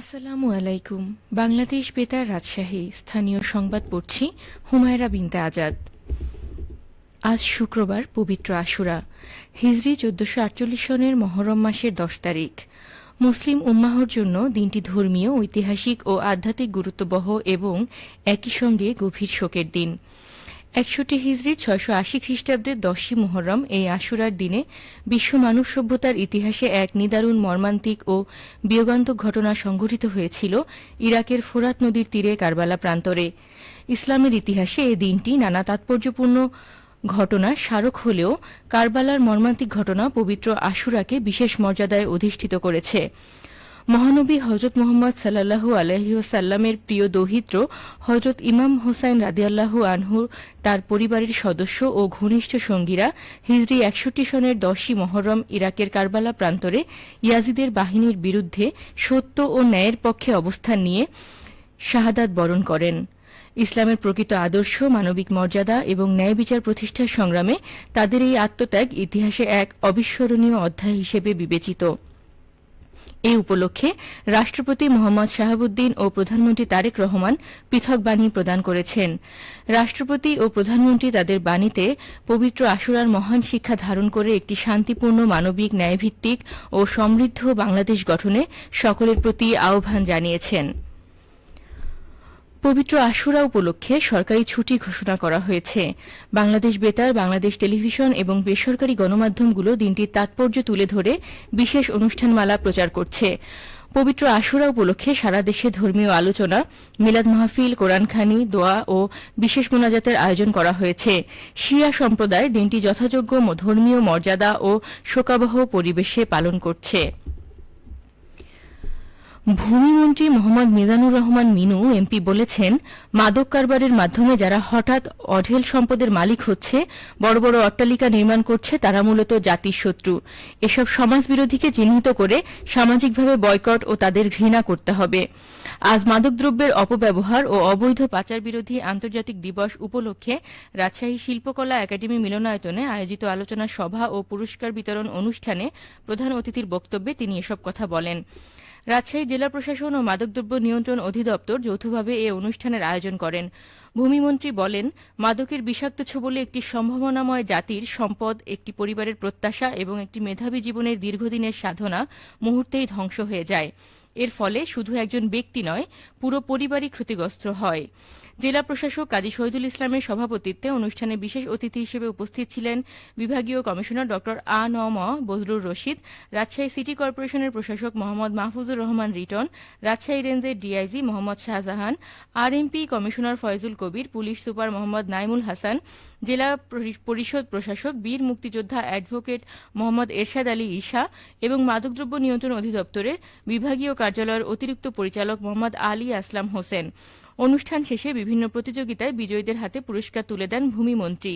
আসসালামু আলাইকুম। বাংলাদেশ বেতার রাজশাহী স্থানীয় সংবাদ পড়ছি হুমায়রা বিনতে আজাদ। আজ শুক্রবার পবিত্র আশুরা, হিজরি 1448 সনের মহরম মাসের 10 তারিখ। মুসলিম উম্মাহর জন্য দিনটি ধর্মীয়, ঐতিহাসিক ও আধ্যাত্মিক গুরুত্ববহ এবং একই সঙ্গে গভীর শোকের দিন। 61 হিজরির 680 খ্রিস্টাব্দের 10ই মুহররম এই আশুরার দিনে বিশ্ব মানব সভ্যতার ইতিহাসে এক নিদারুণ মর্মান্তিক ও বিয়োগান্তক ঘটনা সংঘটিত হয়েছিল ইরাকের ফোরাত নদীর তীরে কারবালা প্রান্তরে। ইসলামের ইতিহাসে এই দিনটি নানা তাৎপর্যপূর্ণ ঘটনার স্মারক হলেও কারবালার মর্মান্তিক ঘটনা পবিত্র আশুরাকে বিশেষ মর্যাদায় অধিষ্ঠিত করেছে। মহানবী হজরত মোহাম্মদ সাল্লাল্লাহু আলাইহি ওয়াসাল্লামের প্রিয় দৌহিত্র হজরত ইমাম হোসাইন রাদিয়াল্লাহু আনহু, তার পরিবারের সদস্য ও ঘনিষ্ঠ সঙ্গীরা হিজরি 61 সনের 10ই মুহররম ইরাকের কারবালা প্রান্তরে ইয়াজিদের বাহিনীর বিরুদ্ধে সত্য ও ন্যায়ের পক্ষে অবস্থান নিয়ে শাহাদাত বরণ করেন। ইসলামের প্রকৃত আদর্শ, মানবিক মর্যাদা এবং ন্যায় বিচার প্রতিষ্ঠার সংগ্রামে তাদের এই আত্মত্যাগ ইতিহাসে এক অবিস্মরণীয় অধ্যায় হিসেবে বিবেচিত। এই উপলক্ষে রাষ্ট্রপতি মোহাম্মদ শাহাবুদ্দিন ও প্রধানমন্ত্রী তারেক রহমান পৃথক বাণী প্রদান করেছেন। রাষ্ট্রপতি ও প্রধানমন্ত্রী তাদের বাণীতে পবিত্র আশুরার মহান শিক্ষা ধারণ করে একটি শান্তিপূর্ণ, মানবিক, ন্যায়ভিত্তিক ও সমৃদ্ধ বাংলাদেশ গঠনে সকলের প্রতি আহ্বান জানিয়েছেন। পবিত্র আশুরা উপলক্ষে সরকারি ছুটি ঘোষণা করা হয়েছে। বাংলাদেশ বেতার, বাংলাদেশ টেলিভিশন এবং বেসরকারি গণমাধ্যমগুলো দিনটির তাৎপর্য তুলে ধরে বিশেষ অনুষ্ঠানমালা প্রচার করছে। পবিত্র আশুরা উপলক্ষে সারা দেশে ধর্মীয় আলোচনা, মিলাদ মাহফিল, কোরআনখানি, দোয়া ও বিশেষ মোনাজাতের আয়োজন করা হয়েছে। শিয়া সম্প্রদায় দিনটি যথাযোগ্য ধর্মীয় মর্যাদা ও শোকাবহ পরিবেশে পালন করছে। ভূমিমন্ত্রী মোহাম্মদ মিজানুর রহমান মিনু এমপি বলেছেন, মাদক কারবারের মাধ্যমে যারা হঠাৎ অঢেল সম্পদের মালিক হচ্ছে, বড় বড় অট্টালিকা নির্মাণ করছে, তারা মূলত জাতির শত্রু। এসব সমাজবিরোধীকে চিহ্নিত করে সামাজিকভাবে বয়কট ও তাদের ঘৃণা করতে হবে। আজ মাদকদ্রব্যের অপব্যবহার ও অবৈধ পাচার বিরোধী আন্তর্জাতিক দিবস উপলক্ষে রাজশাহী শিল্পকলা একাডেমি মিলনায়তনে আয়োজিত আলোচনা সভা ও পুরস্কার বিতরণ অনুষ্ঠানে প্রধান অতিথির বক্তব্যে তিনি এসব কথা বলেন। রাজশাহী জেলা প্রশাসন ও মাদকদ্রব্য নিয়ন্ত্রণ অধিদপ্তর যৌথভাবে এ অনুষ্ঠানের আয়োজন করেন। ভূমিমন্ত্রী বলেন, মাদকের বিষাক্ত ছোবলে একটি সম্ভাবনাময় জাতির সম্পদ, একটি পরিবারের প্রত্যাশা এবং একটি মেধাবী জীবনের দীর্ঘদিনের সাধনা মুহূর্তেই ধ্বংস হয়ে যায়। এর ফলে শুধু একজন ব্যক্তি নয়, পুরো পরিবারই ক্ষতিগ্রস্ত হয়। জেলা প্রশাসক কাজী শহীদুল ইসলামের সভাপতিত্বে অনুষ্ঠানে বিশেষ অতিথি হিসেবে উপস্থিত ছিলেন বিভাগীয় কমিশনার ড আ.ন.ম বজলুর রশিদ, রাজশাহী সিটি কর্পোরেশনের প্রশাসক মোহাম্মদ মাহফুজুর রহমান রিটন, রাজশাহী রেঞ্জের DIG Mohammad Shahjahan, RMP commissioner Foyzul Kabir, police super Mohammad Naimul Hasan, জেলা পরিষদ প্রশাসক বীর মুক্তিযোদ্ধা অ্যাডভোকেট মোহাম্মদ এরশাদ আলী ঈশা এবং মাদকদ্রব্য নিয়ন্ত্রণ অধিদপ্তরের বিভাগীয় কার্যালয়ের অতিরিক্ত পরিচালক মোহাম্মদ আলী আসলাম হোসেন। অনুষ্ঠান শেষে বিভিন্ন প্রতিযোগিতায় বিজয়ীদের হাতে পুরস্কার তুলে দেন ভূমিমন্ত্রী।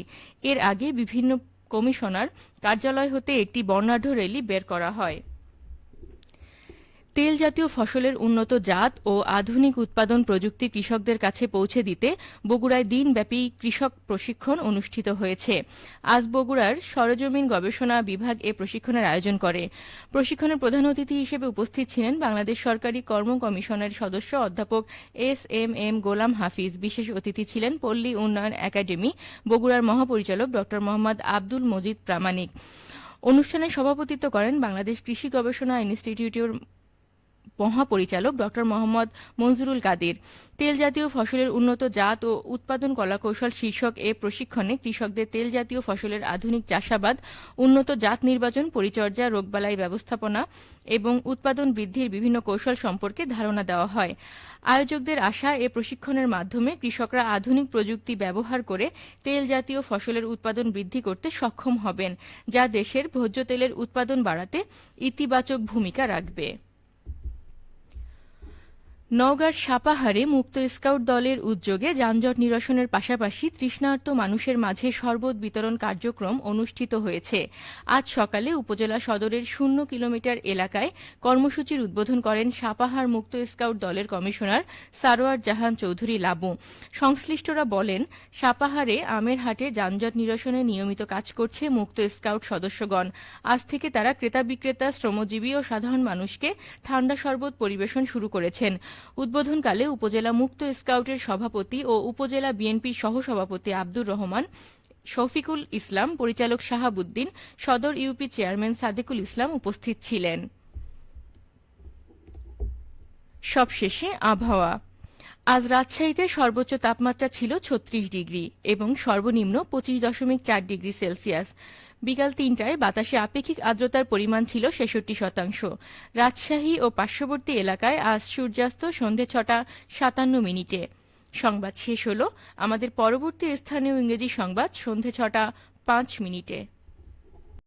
এর আগে বিভিন্ন কমিশনার কার্যালয় হতে একটি বর্ণাঢ্য র্যালি বের করা হয়। তেল জাতীয় ফসলের উন্নত জাত ও আধুনিক উৎপাদন প্রযুক্তি কৃষকদের কাছে পৌঁছে দিতে বগুড়ায় দিনব্যাপী কৃষক প্রশিক্ষণ অনুষ্ঠিত হয়েছে। আজ বগুড়ার সরেজমিন গবেষণা বিভাগ এ প্রশিক্ষণের আয়োজন করে। প্রশিক্ষণের প্রধান অতিথি হিসেবে উপস্থিত ছিলেন বাংলাদেশ সরকারি কর্ম কমিশনের সদস্য অধ্যাপক এস.এম.এম. গোলাম হাফিজ। বিশেষ অতিথি ছিলেন পল্লী উন্নয়ন একাডেমি বগুড়ার মহাপরিচালক ড মোহাম্মদ আব্দুল মজিদ প্রামাণিক। অনুষ্ঠানে সভাপতিত্ব করেন বাংলাদেশ কৃষি গবেষণা ইনস্টিটিউটের মহাপরিচালক ড মোহাম্মদ মনজুরুল কাদির। তেল জাতীয় ফসলের উন্নত জাত ও উৎপাদন কলাকৌশল শীর্ষক এ প্রশিক্ষণে কৃষকদের তেল জাতীয় ফসলের আধুনিক চাষাবাদ, উন্নত জাত নির্বাচন, পরিচর্যা, রোগবালাই ব্যবস্থাপনা এবং উৎপাদন বৃদ্ধির বিভিন্ন কৌশল সম্পর্কে ধারণা দেওয়া হয়। আয়োজকদের আশা, এ প্রশিক্ষণের মাধ্যমে কৃষকরা আধুনিক প্রযুক্তি ব্যবহার করে তেল জাতীয় ফসলের উৎপাদন বৃদ্ধি করতে সক্ষম হবেন, যা দেশের ভোজ্য তেলের উৎপাদন বাড়াতে ইতিবাচক ভূমিকা রাখবে। নওগাঁর সাপাহারে মুক্ত স্কাউট দলের উদ্যোগে যানজট নিরসনের পাশাপাশি তৃষ্ণার্ত মানুষের মাঝে শরবত বিতরণ কার্যক্রম অনুষ্ঠিত হয়েছে। আজ সকালে উপজেলা সদরের 0 কিলোমিটার এলাকায় কর্মসূচির উদ্বোধন করেন সাপাহার মুক্ত স্কাউট দলের কমিশনার সারোয়ার জাহান চৌধুরী লাবু। সংশ্লিষ্টরা বলেন, সাপাহারে আমের হাটে যানজট নিরসনে নিয়মিত কাজ করছে মুক্ত স্কাউট সদস্যগণ। আজ থেকে তারা ক্রেতা বিক্রেতা, শ্রমজীবী ও সাধারণ মানুষকে ঠান্ডা শরবত পরিবেশন শুরু করেছেন। উদ্বোধনকালে উপজেলা মুক্ত স্কাউটের সভাপতি ও উপজেলা বিএনপির সহসভাপতি আব্দুর রহমান, শফিকুল ইসলাম, পরিচালক শাহাবুদ্দিন, সদর ইউপি চেয়ারম্যান সাদেকুল ইসলাম উপস্থিত ছিলেন। সবশেষে আবহাওয়া। আজ রাজশাহীতে সর্বোচ্চ তাপমাত্রা ছিল 36 ডিগ্রি এবং সর্বনিম্ন 25.4 ডিগ্রি সেলসিয়াস। বিকাল 3টায় বাতাসে আপেক্ষিক আর্দ্রতার পরিমাণ ছিল 66%। রাজশাহী ও পার্শ্ববর্তী এলাকায় আজ সূর্যাস্ত সন্ধে 6:57। সংবাদ শেষ হল। আমাদের পরবর্তী স্থানীয় ইংরেজি সংবাদ সন্ধে 6:05।